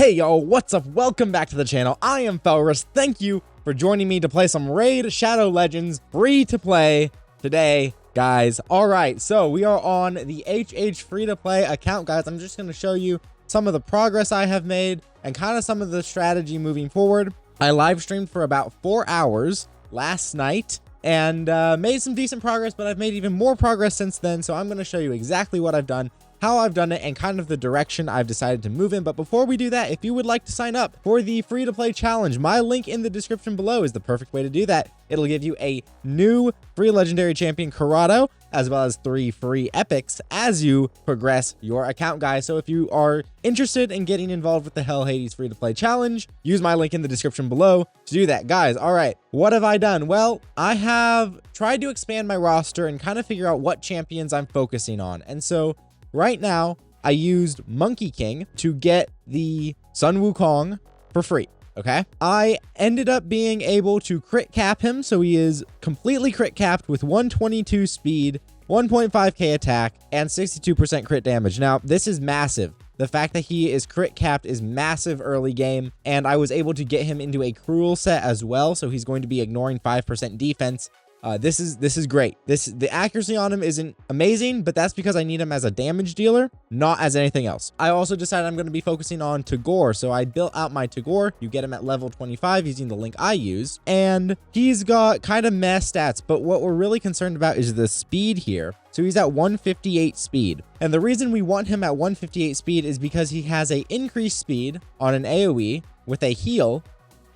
Hey y'all, what's up? Welcome back to the channel. I am Felrus. Thank you for joining me to play some Raid Shadow Legends free to play today, guys. All right, so we are on the HH free to play account, guys. I'm just going to show you some of the progress I have made and kind of some of the strategy moving forward. I live streamed for about 4 hours last night and made some decent progress, but I've made even more progress since then. So I'm going to show you exactly what I've done, how I've done it, and kind of the direction I've decided to move in. But before we do that, if you would like to sign up for the free to play challenge, my link in the description below is the perfect way to do that. It'll give you a new free legendary champion Corrado, as well as 3 free epics as you progress your account, guys. So if you are interested in getting involved with the HellHades free to play challenge, use my link in the description below to do that, guys. All right, what have I done? Well, I have tried to expand my roster and kind of figure out what champions I'm focusing on. And so right now, I used Monkey King to get the Sun Wukong for free, okay? I ended up being able to crit cap him, so he is completely crit capped with 122 speed, 1.5k attack, and 62% crit damage. Now, this is massive. The fact that he is crit capped is massive early game, and I was able to get him into a cruel set as well, so he's going to be ignoring 5% defense. This is great. The accuracy on him isn't amazing, but that's because I need him as a damage dealer, not as anything else. I also decided I'm going to be focusing on Takeover, so I built out my Takeover. You get him at level 25 using the link I use, and he's got kind of mess stats, but what we're really concerned about is the speed here. So he's at 158 speed, and the reason we want him at 158 speed is because he has a increased speed on an AoE with a heal,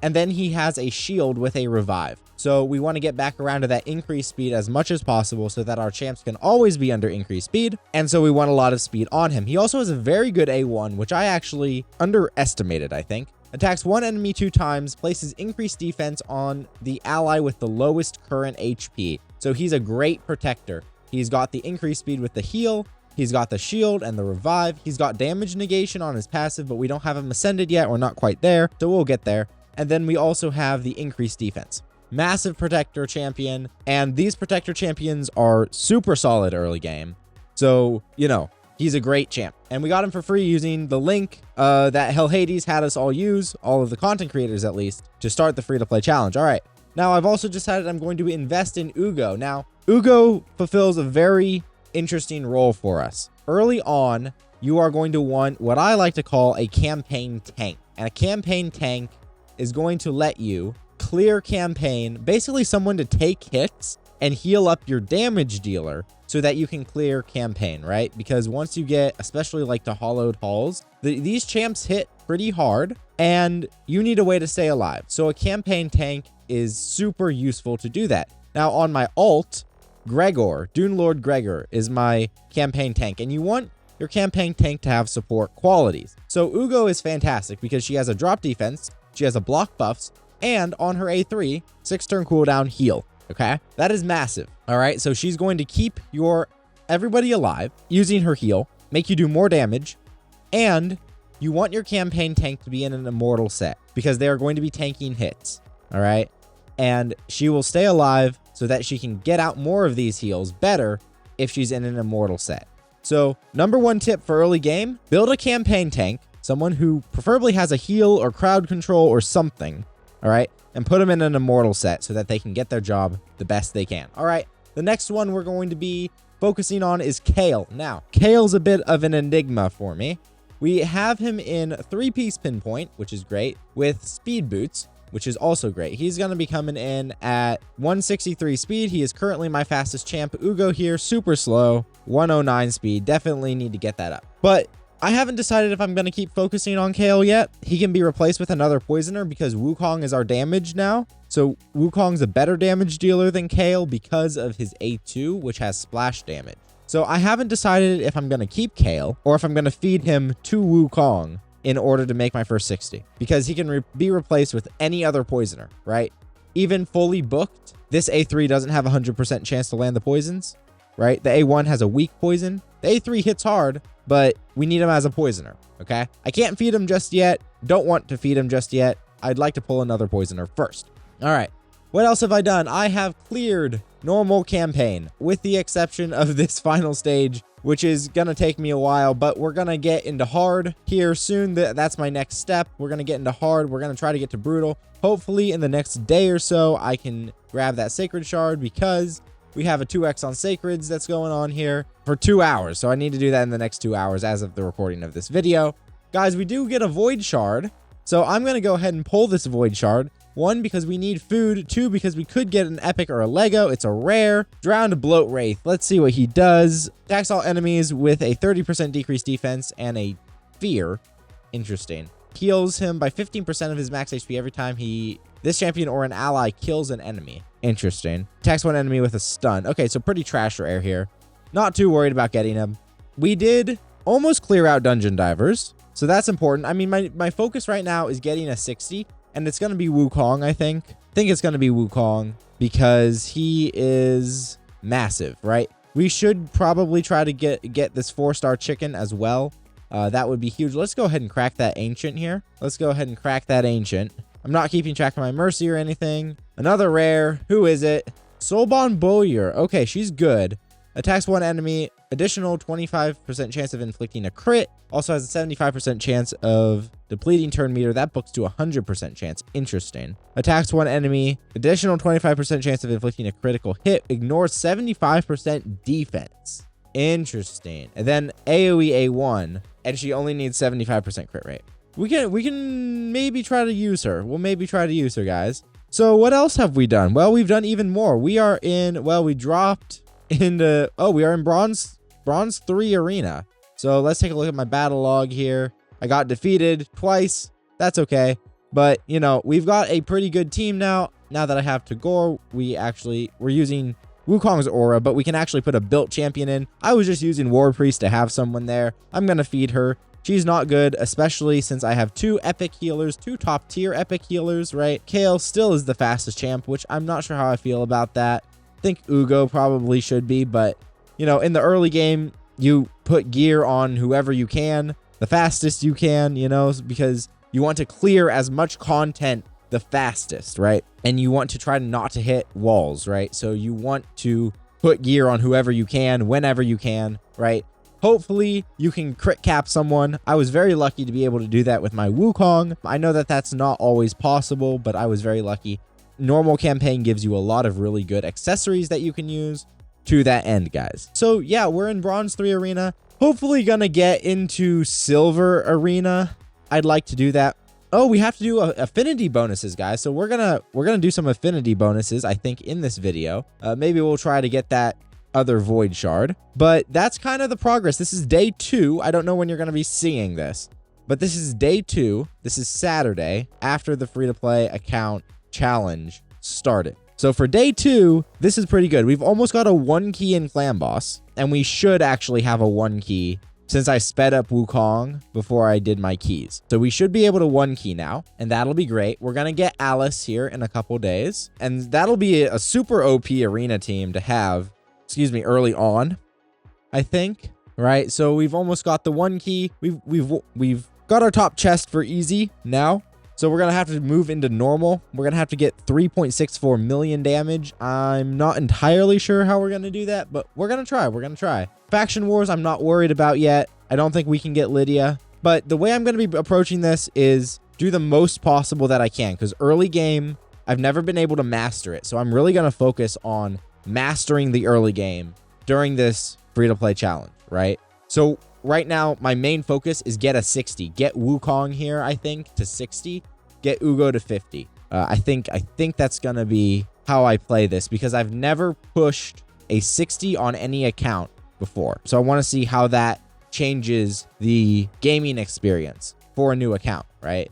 and then he has a shield with a revive. So we want to get back around to that increased speed as much as possible so that our champs can always be under increased speed. And so we want a lot of speed on him. He also has a very good A1, which I actually underestimated, I think. Attacks one enemy 2 times, places increased defense on the ally with the lowest current HP. So he's a great protector. He's got the increased speed with the heal. He's got the shield and the revive. He's got damage negation on his passive, but we don't have him ascended yet. We're not quite there, so we'll get there. And then we also have the increased defense. Massive protector champion, and these protector champions are super solid early game. So, you know, he's a great champ. And we got him for free using the link that HellHades had us all use, all of the content creators at least, to start the free-to-play challenge. All right. Now, I've also decided I'm going to invest in Ugo. Now, Ugo fulfills a very interesting role for us. Early on, you are going to want what I like to call a campaign tank. And a campaign tank is going to let you clear campaign, basically someone to take hits and heal up your damage dealer so that you can clear campaign, right? Because once you get, especially like to hollowed halls, these champs hit pretty hard and you need a way to stay alive. So a campaign tank is super useful to do that. Now on my alt, Gregor, Dune Lord Gregor is my campaign tank, and you want your campaign tank to have support qualities. So Ugo is fantastic because she has a drop defense, she has a block buffs, and on her A3, 6-turn cooldown heal, okay? That is massive, all right? So she's going to keep everybody alive using her heal, make you do more damage, and you want your campaign tank to be in an immortal set because they are going to be tanking hits, all right? And she will stay alive so that she can get out more of these heals better if she's in an immortal set. So number 1 tip for early game, build a campaign tank, someone who preferably has a heal or crowd control or something, all right, and put them in an immortal set so that they can get their job the best they can. All right, the next one we're going to be focusing on is Kale. Now, Kale's a bit of an enigma for me. We have him in 3-piece pinpoint, which is great, with speed boots, which is also great. He's going to be coming in at 163 speed. He is currently my fastest champ. Ugo here, super slow, 109 speed. Definitely need to get that up. But I haven't decided if I'm going to keep focusing on Kale yet. He can be replaced with another poisoner because Wukong is our damage now. So Wukong's a better damage dealer than Kale because of his A2, which has splash damage. So I haven't decided if I'm going to keep Kale or if I'm going to feed him to Wukong in order to make my first 60. Because he can be replaced with any other poisoner, right? Even fully booked, this A3 doesn't have a 100% chance to land the poisons, right? The A1 has a weak poison. The A3 hits hard, but we need him as a poisoner, okay? I can't feed him just yet. Don't want to feed him just yet. I'd like to pull another poisoner first. All right. What else have I done? I have cleared normal campaign, with the exception of this final stage, which is gonna take me a while, but we're gonna get into hard here soon. That's my next step. We're gonna get into hard. We're gonna try to get to brutal. Hopefully in the next day or so, I can grab that sacred shard, because we have a 2x on sacreds that's going on here for 2 hours. So I need to do that in the next 2 hours as of the recording of this video. Guys, we do get a void shard. So I'm going to go ahead and pull this void shard. 1, because we need food. 2, because we could get an epic or a Lego. It's a rare. Drowned Bloat Wraith. Let's see what he does. Attacks all enemies with a 30% decreased defense and a fear. Interesting. Heals him by 15% of his max HP every time this champion or an ally kills an enemy. Interesting. Attacks one enemy with a stun. Okay, so pretty trash rare here. Not too worried about getting him. We did almost clear out Dungeon Divers, so that's important. I mean, my focus right now is getting a 60, and it's going to be Wukong, I think. I think it's going to be Wukong because he is massive, right? We should probably try to get this 4-star chicken as well. That would be huge. Let's go ahead and crack that ancient here. Let's go ahead and crack that ancient. I'm not keeping track of my mercy or anything. Another rare. Who is it? Soulbon Bowyer. Okay, she's good. Attacks one enemy. Additional 25% chance of inflicting a crit. Also has a 75% chance of depleting turn meter. That books to 100% chance. Interesting. Attacks one enemy. Additional 25% chance of inflicting a critical hit. Ignores 75% defense. Interesting. And then AoE A1. And she only needs 75% crit rate. We can maybe try to use her. We'll maybe try to use her, guys. So what else have we done? Well, we've done even more. We are in, well, we dropped into, we are in bronze 3 arena. So let's take a look at my battle log here. I got defeated twice. That's okay. But, you know, we've got a pretty good team now. Now that I have Takeover, we're using Wukong's aura, but we can actually put a built champion in. I was just using War Priest to have someone there. I'm going to feed her. She's not good, especially since I have 2 epic healers, 2 top tier epic healers, right? Kale still is the fastest champ, which I'm not sure how I feel about that. I think Ugo probably should be, but, you know, in the early game, you put gear on whoever you can, the fastest you can, you know, because you want to clear as much content the fastest, right? And you want to try not to hit walls, right? So you want to put gear on whoever you can, whenever you can, right? Hopefully you can crit cap someone. I was very lucky to be able to do that with my Wukong. I know that that's not always possible, but I was very lucky. Normal campaign gives you a lot of really good accessories that you can use to that end, guys. So yeah, we're in bronze 3 arena. Hopefully gonna get into silver arena. I'd like to do that. Oh, we have to do affinity bonuses, guys. So we're gonna do some affinity bonuses, I think, in this video. Maybe we'll try to get that other void shard, but that's kind of the progress. This is day 2. I don't know when you're going to be seeing this, but this is day 2. This is Saturday after the free-to-play account challenge started. So for day 2, this is pretty good. We've almost got a 1 key in clan boss, and we should actually have a 1 key since I sped up Wukong before I did my keys. So we should be able to 1 key now, and that'll be great. We're going to get Alice here in a couple days, and that'll be a super OP arena team to have, early on, I think, right? So we've almost got the 1 key. We've got our top chest for easy now. So we're going to have to move into normal. We're going to have to get 3.64 million damage. I'm not entirely sure how we're going to do that, but we're going to try. We're going to try. Faction Wars, I'm not worried about yet. I don't think we can get Lydia, but the way I'm going to be approaching this is do the most possible that I can, because early game, I've never been able to master it. So I'm really going to focus on mastering the early game during this free-to-play challenge, right? So right now, my main focus is get a 60. Get Wukong here, I think, to 60. Get Ugo to 50. I think that's going to be how I play this, because I've never pushed a 60 on any account before. So I want to see how that changes the gaming experience for a new account, right?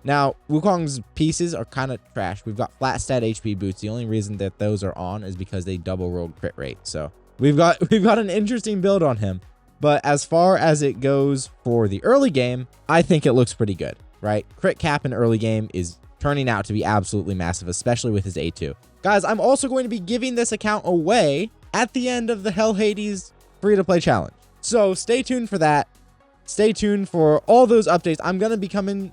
Now, Wukong's pieces are kind of trash. We've got flat stat HP boots. The only reason that those are on is because they double rolled crit rate. So we've got an interesting build on him. But as far as it goes for the early game, I think it looks pretty good, right? Crit cap in early game is turning out to be absolutely massive, especially with his A2. Guys, I'm also going to be giving this account away at the end of the HellHades free-to-play challenge. So stay tuned for that. Stay tuned for all those updates. I'm going to be coming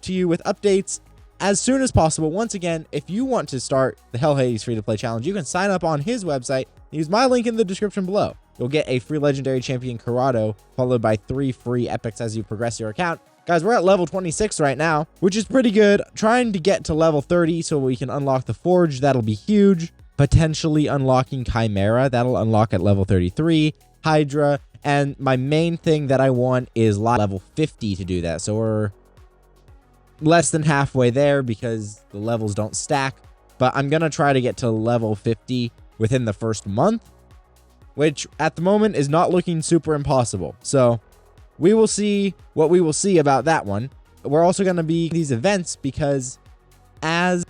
to you with updates as soon as possible. Once again, if you want to start the HellHades free-to-play challenge, you can sign up on his website. Use my link in the description below. You'll get a free legendary champion Corrado, followed by 3 free epics as you progress your account. Guys, we're at level 26 right now, which is pretty good. Trying to get to level 30 so we can unlock the Forge. That'll be huge. Potentially unlocking Chimera. That'll unlock at level 33. Hydra. And my main thing that I want is level 50 to do that. So we're less than halfway there because the levels don't stack. But I'm going to try to get to level 50 within the first month, which at the moment is not looking super impossible. So we will see what we will see about that one. We're also going to be these events because as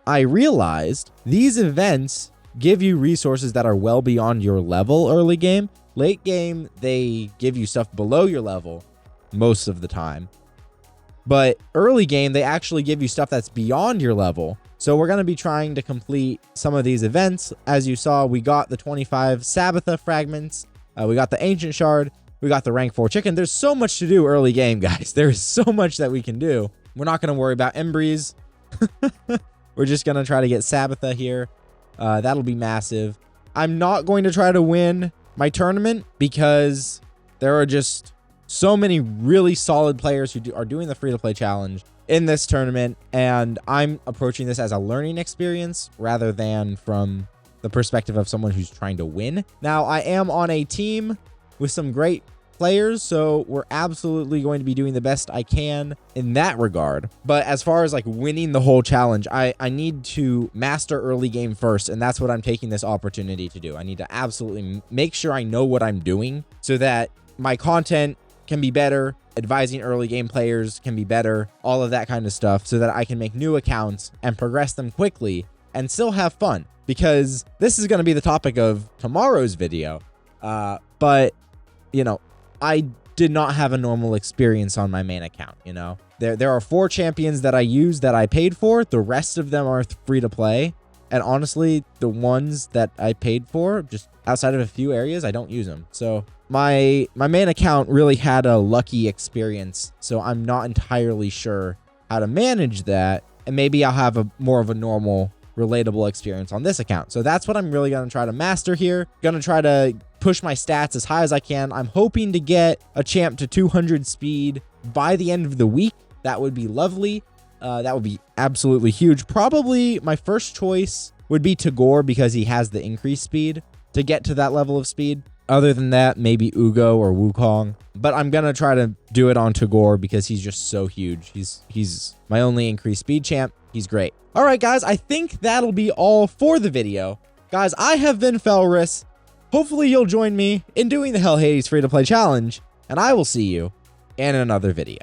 I realized, these events give you resources that are well beyond your level early game. Late game, they give you stuff below your level most of the time. But early game, they actually give you stuff that's beyond your level. So we're going to be trying to complete some of these events. As you saw, we got the 25 Sabbatha fragments. We got the Ancient Shard. We got the rank 4 chicken. There's so much to do early game, guys. There's so much that we can do. We're not going to worry about Embreeze. We're just going to try to get Sabbatha here. That'll be massive. I'm not going to try to win my tournament because there are just so many really solid players who are doing the free-to-play challenge in this tournament, and I'm approaching this as a learning experience rather than from the perspective of someone who's trying to win. Now, I am on a team with some great players, so we're absolutely going to be doing the best I can in that regard. But as far as like winning the whole challenge, I need to master early game first, and that's what I'm taking this opportunity to do. I need to absolutely make sure I know what I'm doing so that my content can be better, advising early game players can be better, all of that kind of stuff, so that I can make new accounts and progress them quickly and still have fun, because this is going to be the topic of tomorrow's video. But you know, I did not have a normal experience on my main account. You know, there are 4 champions that I use that I paid for. The rest of them are free to play, and honestly, the ones that I paid for, just outside of a few areas, I don't use them. So my main account really had a lucky experience, so I'm not entirely sure how to manage that, and maybe I'll have a more of a normal, relatable experience on this account. So that's what I'm really going to try to master here. Going to try to push my stats as high as I can. I'm hoping to get a champ to 200 speed by the end of the week. That would be lovely. That would be absolutely huge. Probably my first choice would be Takeover because he has the increased speed to get to that level of speed. Other than that, maybe Ugo or Wukong. But I'm going to try to do it on Takeover because he's just so huge. He's my only increased speed champ. He's great. All right, guys, I think that'll be all for the video. Guys, I have been Felris. Hopefully you'll join me in doing the HellHades free-to-play challenge, and I will see you in another video.